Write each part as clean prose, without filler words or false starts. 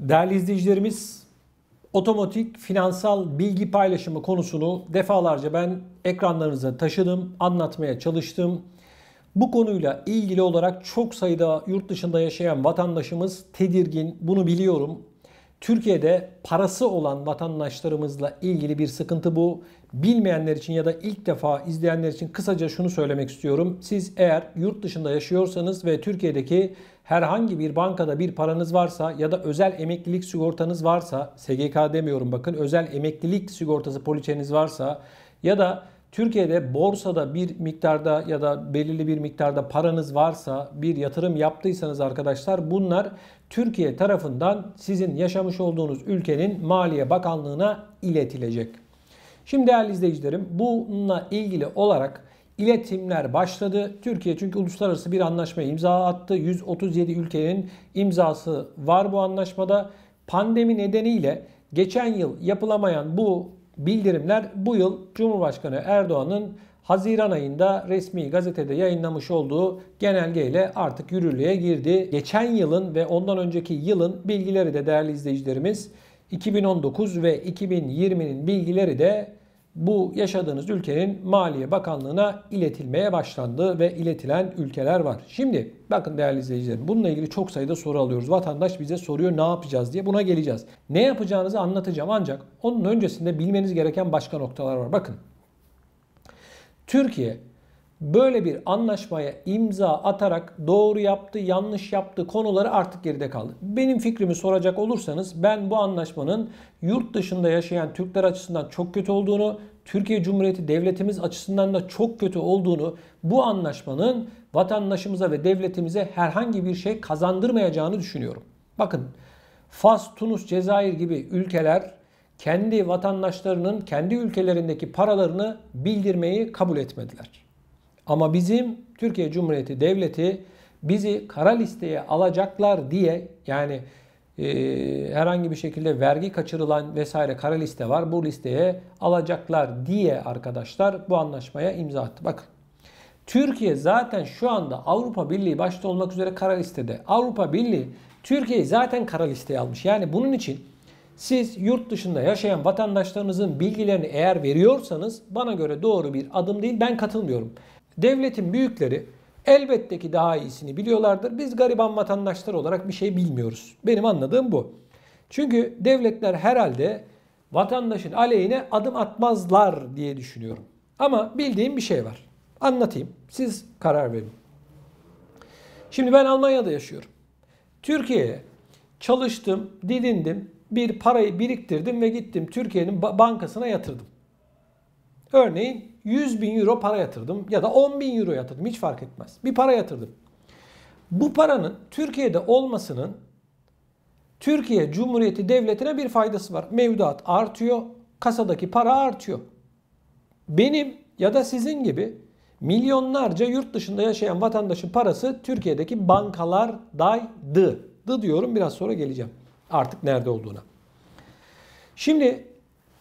Değerli izleyicilerimiz, otomatik finansal bilgi paylaşımı konusunu defalarca ben ekranlarınıza taşıdım, anlatmaya çalıştım. Bu konuyla ilgili olarak çok sayıda yurt dışında yaşayan vatandaşımız tedirgin, bunu biliyorum. Türkiye'de parası olan vatandaşlarımızla ilgili bir sıkıntı bu. Bilmeyenler için ya da ilk defa izleyenler için kısaca şunu söylemek istiyorum. Siz eğer yurt dışında yaşıyorsanız ve Türkiye'deki herhangi bir bankada bir paranız varsa ya da özel emeklilik sigortanız varsa, SGK demiyorum bakın, özel emeklilik sigortası poliçeniz varsa ya da Türkiye'de borsada bir miktarda ya da belirli bir miktarda paranız varsa, bir yatırım yaptıysanız arkadaşlar, bunlar Türkiye tarafından sizin yaşamış olduğunuz ülkenin Maliye Bakanlığı'na iletilecek. Şimdi değerli izleyicilerim, bununla ilgili olarak iletimler başladı. Türkiye çünkü uluslararası bir anlaşmaya imza attı. 137 ülkenin imzası var bu anlaşmada. Pandemi nedeniyle geçen yıl yapılamayan bu bildirimler bu yıl Cumhurbaşkanı Erdoğan'ın Haziran ayında resmi gazetede yayınlamış olduğu genelgeyle artık yürürlüğe girdi. Geçen yılın ve ondan önceki yılın bilgileri de değerli izleyicilerimiz, 2019 ve 2020'nin bilgileri de bu yaşadığınız ülkenin Maliye Bakanlığı'na iletilmeye başlandı ve iletilen ülkeler var. Şimdi bakın değerli izleyicilerim, bununla ilgili çok sayıda soru alıyoruz. Vatandaş bize soruyor ne yapacağız diye, buna geleceğiz. Ne yapacağınızı anlatacağım ancak onun öncesinde bilmeniz gereken başka noktalar var. Bakın, Türkiye böyle bir anlaşmaya imza atarak doğru yaptı, yanlış yaptı konuları artık geride kaldı. Benim fikrimi soracak olursanız ben bu anlaşmanın yurt dışında yaşayan Türkler açısından çok kötü olduğunu, Türkiye Cumhuriyeti devletimiz açısından da çok kötü olduğunu, bu anlaşmanın vatandaşımıza ve devletimize herhangi bir şey kazandırmayacağını düşünüyorum. Bakın, Fas, Tunus, Cezayir gibi ülkeler kendi vatandaşlarının kendi ülkelerindeki paralarını bildirmeyi kabul etmediler. Ama bizim Türkiye Cumhuriyeti Devleti bizi kara listeye alacaklar diye, yani herhangi bir şekilde vergi kaçırılan vesaire kara liste var, bu listeye alacaklar diye arkadaşlar bu anlaşmaya imza attı. Bakın, Türkiye zaten şu anda Avrupa Birliği başta olmak üzere kara listede. Avrupa Birliği Türkiye'yi zaten kara listeye almış. Yani bunun için siz yurt dışında yaşayan vatandaşlarınızın bilgilerini eğer veriyorsanız bana göre doğru bir adım değil. Ben katılmıyorum. Devletin büyükleri elbette ki daha iyisini biliyorlardır. Biz gariban vatandaşlar olarak bir şey bilmiyoruz. Benim anladığım bu. Çünkü devletler herhalde vatandaşın aleyhine adım atmazlar diye düşünüyorum. Ama bildiğim bir şey var. Anlatayım. Siz karar verin. Şimdi ben Almanya'da yaşıyorum. Türkiye'ye çalıştım, didindim, bir parayı biriktirdim ve gittim Türkiye'nin bankasına yatırdım. Örneğin 100 bin euro para yatırdım ya da 10 bin euro yatırdım, hiç fark etmez. Bir para yatırdım. Bu paranın Türkiye'de olmasının Türkiye Cumhuriyeti Devleti'ne bir faydası var. Mevduat artıyor, kasadaki para artıyor. Benim ya da sizin gibi milyonlarca yurt dışında yaşayan vatandaşın parası Türkiye'deki bankalardaydı. Diyorum, biraz sonra geleceğim artık nerede olduğuna. Şimdi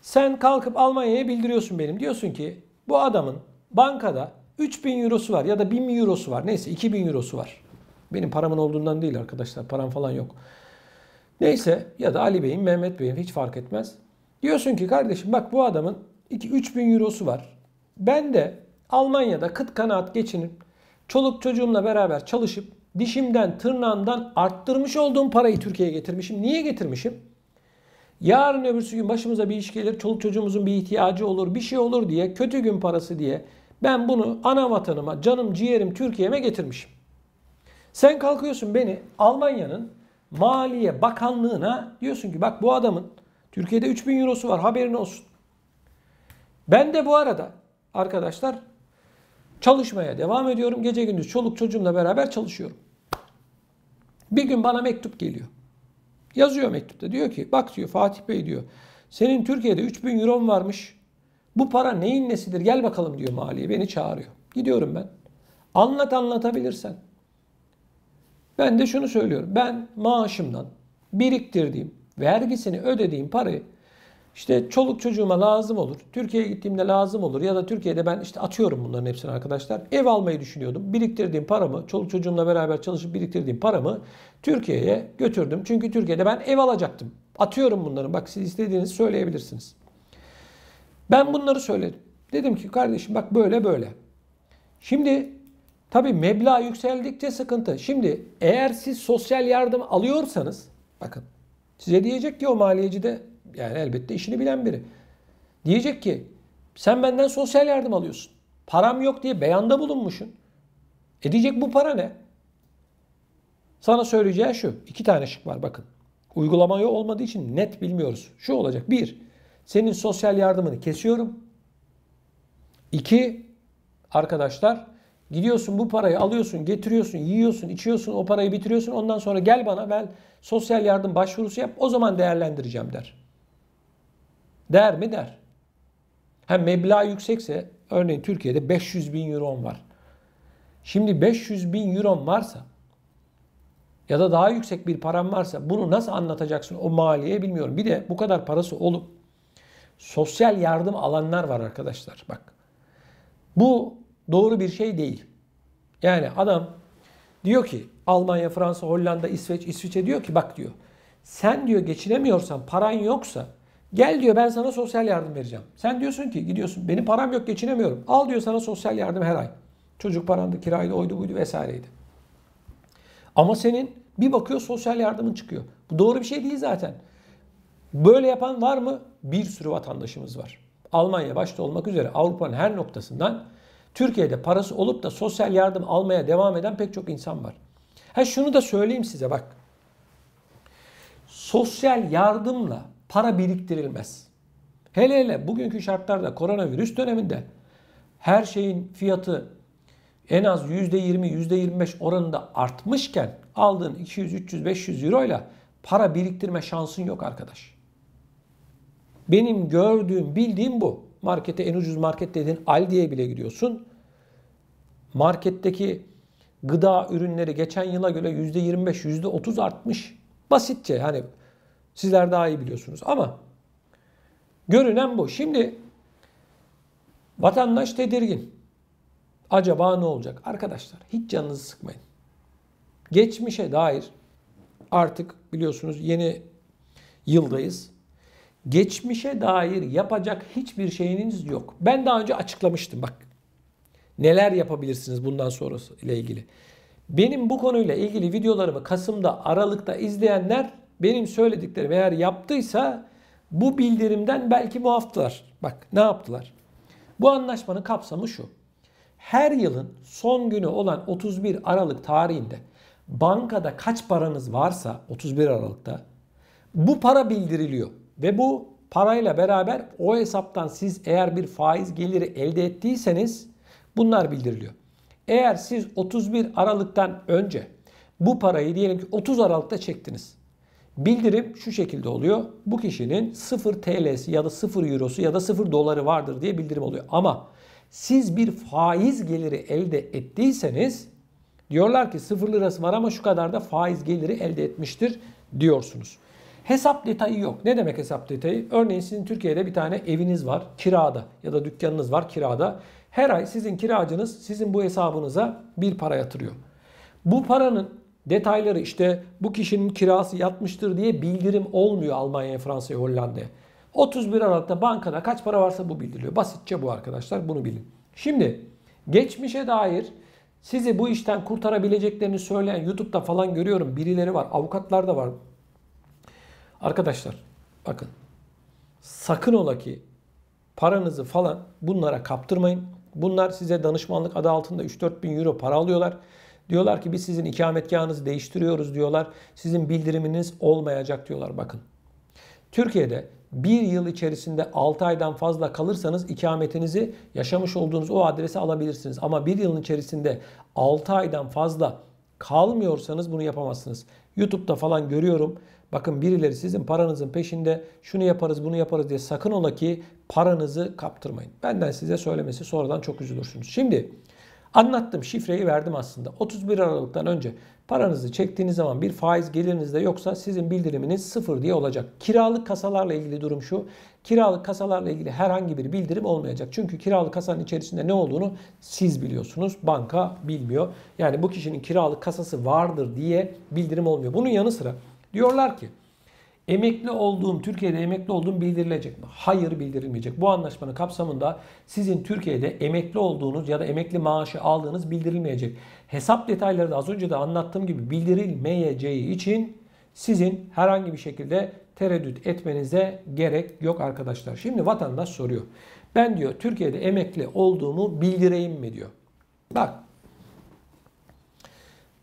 sen kalkıp Almanya'ya bildiriyorsun benim. Diyorsun ki bu adamın bankada 3000 eurosu var ya da 1000 eurosu var. Neyse 2000 eurosu var. Benim paramın olduğundan değil arkadaşlar. Param falan yok. Neyse, ya da Ali Bey'in, Mehmet Bey'in, hiç fark etmez. Diyorsun ki kardeşim bak, bu adamın 3000 eurosu var. Ben de Almanya'da kıt kanaat geçinip çoluk çocuğumla beraber çalışıp dişimden tırnağımdan arttırmış olduğum parayı Türkiye'ye getirmişim. Niye getirmişim? Yarın öbürsü gün başımıza bir iş gelir, çoluk çocuğumuzun bir ihtiyacı olur, bir şey olur diye, kötü gün parası diye ben bunu ana vatanıma, canım ciğerim Türkiye'me getirmişim. Sen kalkıyorsun beni Almanya'nın Maliye Bakanlığı'na diyorsun ki bak, bu adamın Türkiye'de 3000 eurosu var, haberin olsun. Ben de bu arada arkadaşlar çalışmaya devam ediyorum. Gece gündüz çoluk çocuğumla beraber çalışıyorum. Bir gün bana mektup geliyor. Yazıyor mektupta, diyor ki bak diyor Fatih Bey diyor, senin Türkiye'de 3000 euron varmış. Bu para neyin nesidir, gel bakalım diyor maliye, beni çağırıyor. Gidiyorum ben. Anlatabilirsen. Ben de şunu söylüyorum. Ben maaşımdan biriktirdiğim, vergisini ödediğim parayı İşte çoluk çocuğuma lazım olur. Türkiye'ye gittiğimde lazım olur. Ya da Türkiye'de ben işte atıyorum bunların hepsini arkadaşlar. Ev almayı düşünüyordum. Biriktirdiğim paramı, çoluk çocuğumla beraber çalışıp biriktirdiğim paramı Türkiye'ye götürdüm. Çünkü Türkiye'de ben ev alacaktım. Atıyorum bunları. Bak siz istediğinizi söyleyebilirsiniz. Ben bunları söyledim. Dedim ki kardeşim bak böyle böyle. Şimdi tabii meblağ yükseldikçe sıkıntı. Şimdi eğer siz sosyal yardım alıyorsanız bakın size diyecek ki o maliyeci de yani elbette işini bilen biri. Diyecek ki sen benden sosyal yardım alıyorsun. Param yok diye beyanda bulunmuşsun. Diyecek bu para ne? Sana söyleyeceği şu. 2 tane şık var bakın. Uygulamayı olmadığı için net bilmiyoruz. Şu olacak. 1. Senin sosyal yardımını kesiyorum. 2. Arkadaşlar gidiyorsun bu parayı alıyorsun, getiriyorsun, yiyorsun, içiyorsun, o parayı bitiriyorsun. Ondan sonra gel bana ben sosyal yardım başvurusu yap. O zaman değerlendireceğim der. Der mi? Der. Hem meblağ yüksekse örneğin Türkiye'de 500 bin euro var. Şimdi 500 bin euro varsa ya da daha yüksek bir param varsa bunu nasıl anlatacaksın o maliye bilmiyorum. Bir de bu kadar parası olup sosyal yardım alanlar var arkadaşlar. Bak bu doğru bir şey değil. Yani adam diyor ki Almanya, Fransa, Hollanda, İsviçre diyor ki bak diyor sen diyor geçinemiyorsan paran yoksa gel diyor ben sana sosyal yardım vereceğim. Sen diyorsun ki gidiyorsun benim param yok geçinemiyorum. Al diyor sana sosyal yardım her ay. Çocuk parandı, kiraydı, oydu buydu vesaireydi. Ama senin bir bakıyor sosyal yardımın çıkıyor. Bu doğru bir şey değil zaten. Böyle yapan var mı? Bir sürü vatandaşımız var. Almanya başta olmak üzere Avrupa'nın her noktasından Türkiye'de parası olup da sosyal yardım almaya devam eden pek çok insan var. Şunu da söyleyeyim size bak. Sosyal yardımla para biriktirilmez. Hele hele bugünkü şartlarda koronavirüs döneminde her şeyin fiyatı en az %20, %25 oranında artmışken aldığın 200, 300, 500 euro ile para biriktirme şansın yok arkadaş. Benim gördüğüm, bildiğim bu. Markete en ucuz market dediğin Aldi'ye bile gidiyorsun. Marketteki gıda ürünleri geçen yıla göre %25, %30 artmış. Basitçe hani sizler daha iyi biliyorsunuz ama görünen bu. Şimdi vatandaş tedirgin. Acaba ne olacak? Arkadaşlar hiç canınızı sıkmayın. Geçmişe dair artık biliyorsunuz yeni yıldayız. Geçmişe dair yapacak hiçbir şeyiniz yok. Ben daha önce açıklamıştım bak. Neler yapabilirsiniz bundan sonrası ile ilgili. Benim bu konuyla ilgili videolarımı Kasım'da, Aralık'ta izleyenler benim söylediklerimi eğer yaptıysa bu bildirimden belki muaftılar. Bak ne yaptılar? Bu anlaşmanın kapsamı şu. Her yılın son günü olan 31 Aralık tarihinde bankada kaç paranız varsa 31 Aralık'ta bu para bildiriliyor. Ve bu parayla beraber o hesaptan siz eğer bir faiz geliri elde ettiyseniz bunlar bildiriliyor. Eğer siz 31 Aralık'tan önce bu parayı diyelim ki 30 Aralık'ta çektiniz. Bildirim şu şekilde oluyor. Bu kişinin 0 TL'si ya da 0 Euro'su ya da 0 doları vardır diye bildirim oluyor. Ama siz bir faiz geliri elde ettiyseniz diyorlar ki 0 lirası var ama şu kadar da faiz geliri elde etmiştir diyorsunuz. Hesap detayı yok. Ne demek hesap detayı? Örneğin sizin Türkiye'de bir tane eviniz var kirada ya da dükkanınız var kirada. Her ay sizin kiracınız sizin bu hesabınıza bir para yatırıyor. Bu paranın detayları işte bu kişinin kirası yatmıştır diye bildirim olmuyor Almanya'ya, Fransa'ya, Hollanda'ya. 31 Aralık'ta bankada kaç para varsa bu bildiriliyor. Basitçe bu arkadaşlar bunu bilin. Şimdi geçmişe dair sizi bu işten kurtarabileceklerini söyleyen YouTube'da falan görüyorum birileri var. Avukatlar da var. Arkadaşlar bakın sakın ola ki paranızı falan bunlara kaptırmayın. Bunlar size danışmanlık adı altında 3-4 bin euro para alıyorlar. Diyorlar ki biz sizin ikametgahınızı değiştiriyoruz diyorlar. Sizin bildiriminiz olmayacak diyorlar bakın. Türkiye'de bir yıl içerisinde 6 aydan fazla kalırsanız ikametinizi yaşamış olduğunuz o adrese alabilirsiniz. Ama bir yılın içerisinde 6 aydan fazla kalmıyorsanız bunu yapamazsınız. YouTube'da falan görüyorum. Bakın birileri sizin paranızın peşinde şunu yaparız bunu yaparız diye sakın ola ki paranızı kaptırmayın. Benden size söylemesi sonradan çok üzülürsünüz. Şimdi Anlattım, şifreyi verdim aslında. 31 Aralık'tan önce paranızı çektiğiniz zaman bir faiz gelirinizde yoksa sizin bildiriminiz 0 diye olacak. Kiralık kasalarla ilgili durum şu. Kiralık kasalarla ilgili herhangi bir bildirim olmayacak. Çünkü kiralık kasanın içerisinde ne olduğunu siz biliyorsunuz. Banka bilmiyor. Yani bu kişinin kiralık kasası vardır diye bildirim olmuyor. Bunun yanı sıra diyorlar ki Türkiye'de emekli olduğum bildirilecek mi? Hayır, bildirilmeyecek. Bu anlaşmanın kapsamında sizin Türkiye'de emekli olduğunuz ya da emekli maaşı aldığınız bildirilmeyecek. Hesap detayları da az önce de anlattığım gibi bildirilmeyeceği için sizin herhangi bir şekilde tereddüt etmenize gerek yok arkadaşlar. Şimdi vatandaş soruyor. Ben diyor Türkiye'de emekli olduğumu bildireyim mi diyor. Bak,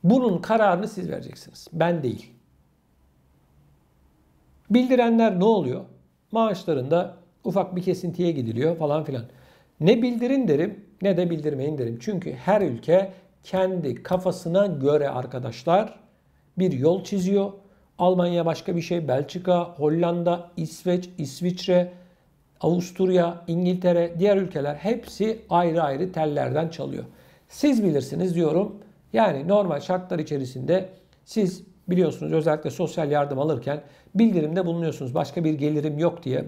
bunun kararını siz vereceksiniz. Ben değil. Bildirenler ne oluyor? Maaşlarında ufak bir kesintiye gidiliyor falan filan. Ne bildirin derim ne de bildirmeyin derim. Çünkü her ülke kendi kafasına göre arkadaşlar bir yol çiziyor. Almanya başka bir şey, Belçika, Hollanda, İsveç, İsviçre, Avusturya, İngiltere, diğer ülkeler hepsi ayrı ayrı tellerden çalıyor. Siz bilirsiniz diyorum. Yani normal şartlar içerisinde siz biliyorsunuz özellikle sosyal yardım alırken bildirimde bulunuyorsunuz. Başka bir gelirim yok diye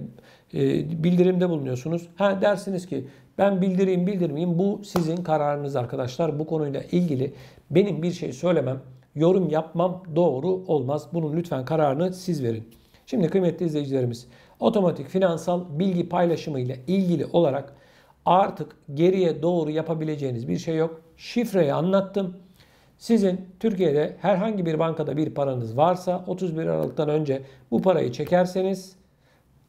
bildirimde bulunuyorsunuz. Dersiniz ki ben bildireyim bildirmeyeyim, bu sizin kararınız arkadaşlar. Bu konuyla ilgili benim bir şey söylemem, yorum yapmam doğru olmaz. Bunun lütfen kararını siz verin. Şimdi kıymetli izleyicilerimiz, otomatik finansal bilgi paylaşımı ile ilgili olarak artık geriye doğru yapabileceğiniz bir şey yok. Şifreyi anlattım. Sizin Türkiye'de herhangi bir bankada bir paranız varsa 31 Aralık'tan önce bu parayı çekerseniz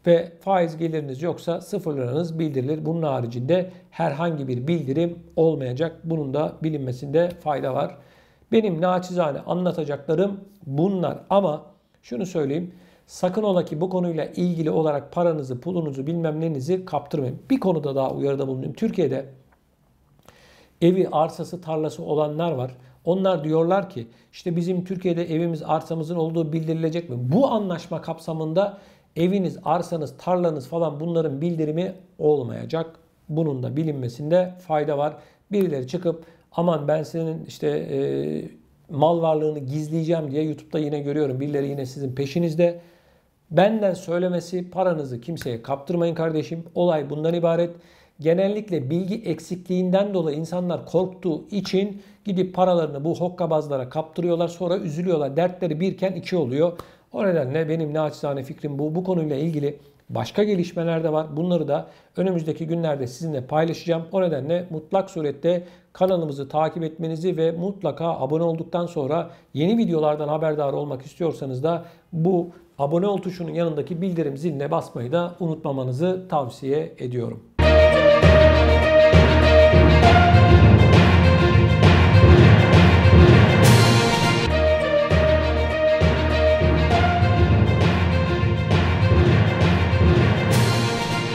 ve faiz geliriniz yoksa 0 liranız bildirilir. Bunun haricinde herhangi bir bildirim olmayacak. Bunun da bilinmesinde fayda var. Benim naçizane anlatacaklarım bunlar ama şunu söyleyeyim. Sakın ola ki bu konuyla ilgili olarak paranızı, pulunuzu, bilmem nenizi kaptırmayın. Bir konuda daha uyarıda bulunayım. Türkiye'de evi, arsası, tarlası olanlar var. Onlar diyorlar ki işte bizim Türkiye'de evimiz, arsamızın olduğu bildirilecek mi? Bu anlaşma kapsamında eviniz, arsanız, tarlanız falan bunların bildirimi olmayacak. Bunun da bilinmesinde fayda var. Birileri çıkıp aman ben senin işte mal varlığını gizleyeceğim diye YouTube'da yine görüyorum. Birileri yine sizin peşinizde. Benden söylemesi, paranızı kimseye kaptırmayın kardeşim. Olay bundan ibaret. Genellikle bilgi eksikliğinden dolayı insanlar korktuğu için gidip paralarını bu hokkabazlara kaptırıyorlar. Sonra üzülüyorlar. Dertleri birken iki oluyor. O nedenle benim naçizane fikrim bu. Bu konuyla ilgili başka gelişmeler de var. Bunları da önümüzdeki günlerde sizinle paylaşacağım. O nedenle mutlak surette kanalımızı takip etmenizi ve mutlaka abone olduktan sonra yeni videolardan haberdar olmak istiyorsanız da bu abone ol tuşunun yanındaki bildirim ziline basmayı da unutmamanızı tavsiye ediyorum.